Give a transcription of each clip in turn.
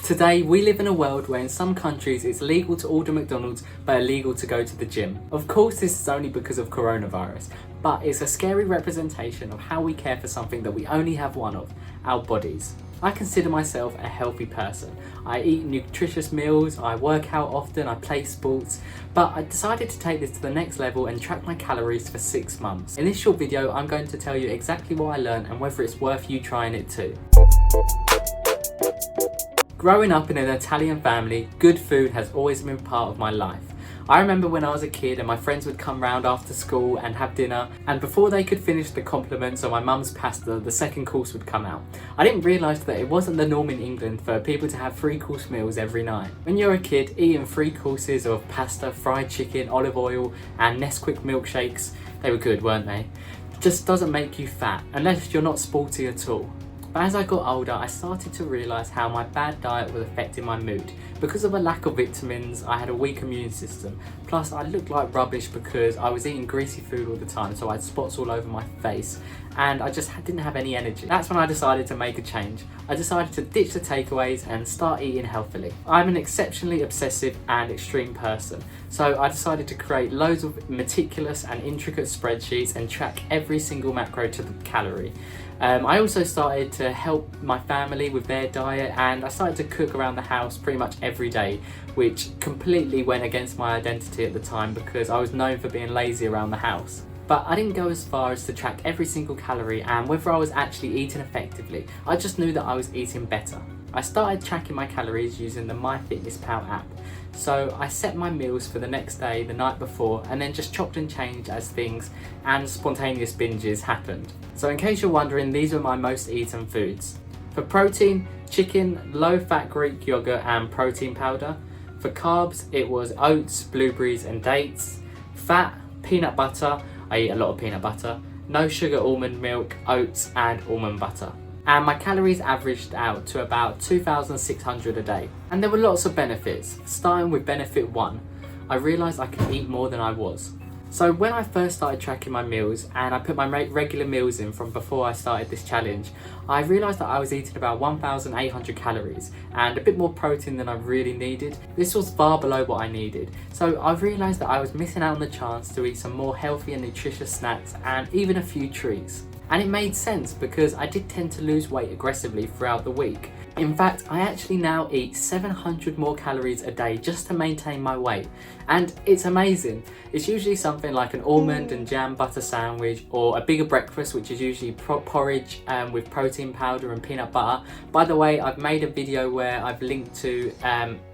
Today, we live in a world where in some countries it's legal to order McDonald's but illegal to go to the gym. Of course, this is only because of coronavirus, but it's a scary representation of how we care for something that we only have one of, our bodies. I consider myself a healthy person. I eat nutritious meals, I work out often, I play sports, but I decided to take this to the next level and track my calories for 6 months. In this short video, I'm going to tell you exactly what I learned and whether it's worth you trying it too. Growing up in an Italian family, good food has always been part of my life. I remember when I was a kid and my friends would come round after school and have dinner, and before they could finish the compliments on my mum's pasta, the second course would come out. I didn't realise that it wasn't the norm in England for people to have 3-course meals every night. When you're a kid, eating 3 courses of pasta, fried chicken, olive oil and Nesquik milkshakes, they were good, weren't they? Just doesn't make you fat, unless you're not sporty at all. But as I got older, I started to realise how my bad diet was affecting my mood. Because of a lack of vitamins, I had a weak immune system. Plus, I looked like rubbish because I was eating greasy food all the time, so I had spots all over my face, and I just didn't have any energy. That's when I decided to make a change. I decided to ditch the takeaways and start eating healthily. I'm an exceptionally obsessive and extreme person, so I decided to create loads of meticulous and intricate spreadsheets and track every single macro to the calorie. I also started to help my family with their diet, and I started to cook around the house pretty much every day, which completely went against my identity at the time because I was known for being lazy around the house. But I didn't go as far as to track every single calorie and whether I was actually eating effectively. I just knew that I was eating better. I started tracking my calories using the MyFitnessPal app. So I set my meals for the next day, the night before, and then just chopped and changed as things and spontaneous binges happened. So in case you're wondering, these are my most eaten foods. For protein, chicken, low-fat Greek yogurt and protein powder. For carbs, it was oats, blueberries and dates. Fat, peanut butter, I eat a lot of peanut butter. No sugar almond milk, oats and almond butter. And my calories averaged out to about 2,600 a day. And there were lots of benefits. Starting with benefit 1, I realised I could eat more than I was. So when I first started tracking my meals and I put my regular meals in from before I started this challenge, I realised that I was eating about 1,800 calories and a bit more protein than I really needed. This was far below what I needed. So I realised that I was missing out on the chance to eat some more healthy and nutritious snacks and even a few treats. And it made sense because I did tend to lose weight aggressively throughout the week. In fact, I actually now eat 700 more calories a day just to maintain my weight. And it's amazing. It's usually something like an almond and jam butter sandwich, or a bigger breakfast, which is usually porridge with protein powder and peanut butter. By the way, I've made a video where I've linked to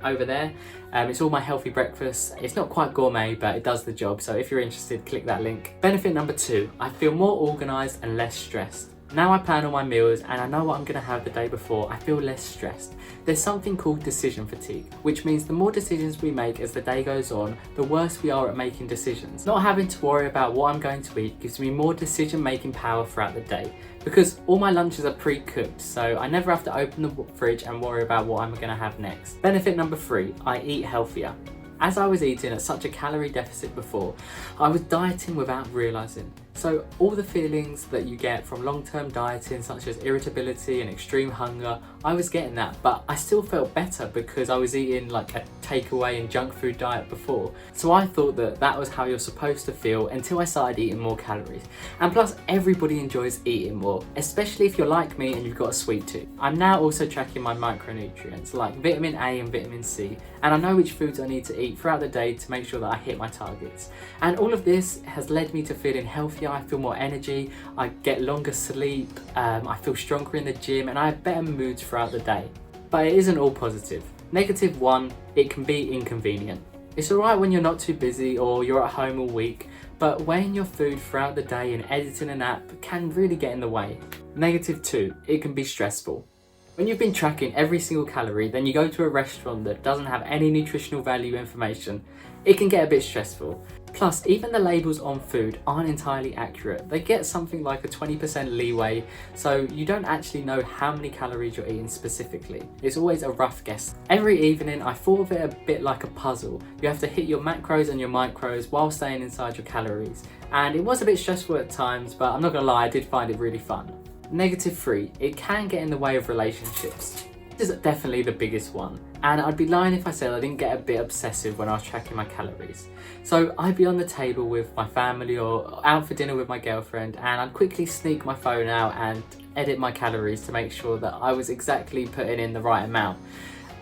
over there. It's all my healthy breakfast. It's not quite gourmet, but it does the job. So if you're interested, click that link. Benefit number 2, I feel more organised and less stressed. Now I plan all my meals and I know what I'm going to have the day before, I feel less stressed. There's something called decision fatigue, which means the more decisions we make as the day goes on, the worse we are at making decisions. Not having to worry about what I'm going to eat gives me more decision making power throughout the day, because all my lunches are pre-cooked, so I never have to open the fridge and worry about what I'm going to have next. Benefit number 3, I eat healthier. As I was eating at such a calorie deficit before, I was dieting without realising. So all the feelings that you get from long-term dieting, such as irritability and extreme hunger, I was getting that, but I still felt better because I was eating like a takeaway and junk food diet before. So I thought that that was how you're supposed to feel until I started eating more calories. And plus, everybody enjoys eating more, especially if you're like me and you've got a sweet tooth. I'm now also tracking my micronutrients like vitamin A and vitamin C, and I know which foods I need to eat throughout the day to make sure that I hit my targets. And all of this has led me to feeling healthier. I feel more energy, I get longer sleep, I feel stronger in the gym, and I have better moods throughout the day. But it isn't all positive. Negative 1, it can be inconvenient. It's alright when you're not too busy or you're at home all week, but weighing your food throughout the day and editing an app can really get in the way. Negative 2, it can be stressful. When you've been tracking every single calorie, then you go to a restaurant that doesn't have any nutritional value information, it can get a bit stressful. Plus, even the labels on food aren't entirely accurate. They get something like a 20% leeway, so you don't actually know how many calories you're eating specifically. It's always a rough guess. Every evening, I thought of it a bit like a puzzle. You have to hit your macros and your micros while staying inside your calories. And it was a bit stressful at times, but I'm not gonna lie, I did find it really fun. Negative 3, it can get in the way of relationships. This is definitely the biggest one, and I'd be lying if I said I didn't get a bit obsessive when I was tracking my calories. So I'd be on the table with my family or out for dinner with my girlfriend, and I'd quickly sneak my phone out and edit my calories to make sure that I was exactly putting in the right amount.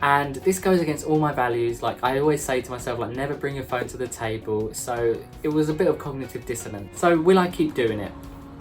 And this goes against all my values. Like, I always say to myself, like, never bring your phone to the table. So it was a bit of cognitive dissonance. So will I keep doing it?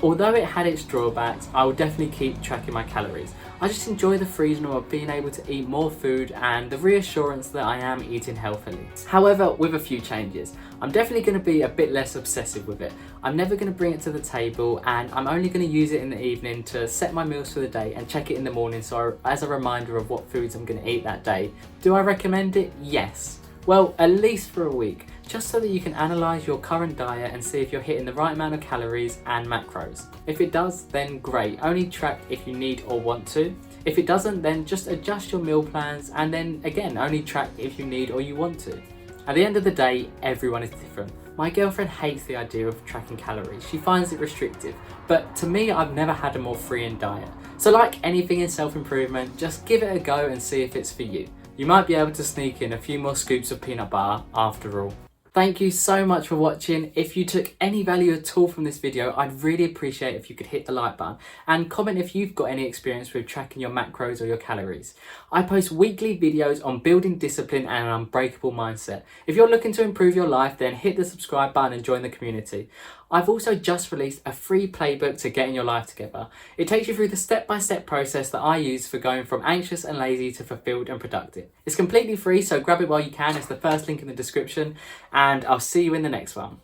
Although it had its drawbacks, I will definitely keep tracking my calories. I just enjoy the freedom of being able to eat more food and the reassurance that I am eating healthily. However, with a few changes, I'm definitely going to be a bit less obsessive with it. I'm never going to bring it to the table, and I'm only going to use it in the evening to set my meals for the day and check it in the morning as a reminder of what foods I'm going to eat that day. Do I recommend it? Yes. Well, at least for a week, just so that you can analyse your current diet and see if you're hitting the right amount of calories and macros. If it does, then great, only track if you need or want to. If it doesn't, then just adjust your meal plans, and then again, only track if you need or you want to. At the end of the day, everyone is different. My girlfriend hates the idea of tracking calories. She finds it restrictive, but to me, I've never had a more freeing diet. So like anything in self-improvement, just give it a go and see if it's for you. You might be able to sneak in a few more scoops of peanut butter after all. Thank you so much for watching. If you took any value at all from this video, I'd really appreciate if you could hit the like button and comment if you've got any experience with tracking your macros or your calories. I post weekly videos on building discipline and an unbreakable mindset. If you're looking to improve your life, then hit the subscribe button and join the community. I've also just released a free playbook to getting your life together. It takes you through the step-by-step process that I use for going from anxious and lazy to fulfilled and productive. It's completely free, so grab it while you can. It's the first link in the description, and I'll see you in the next one.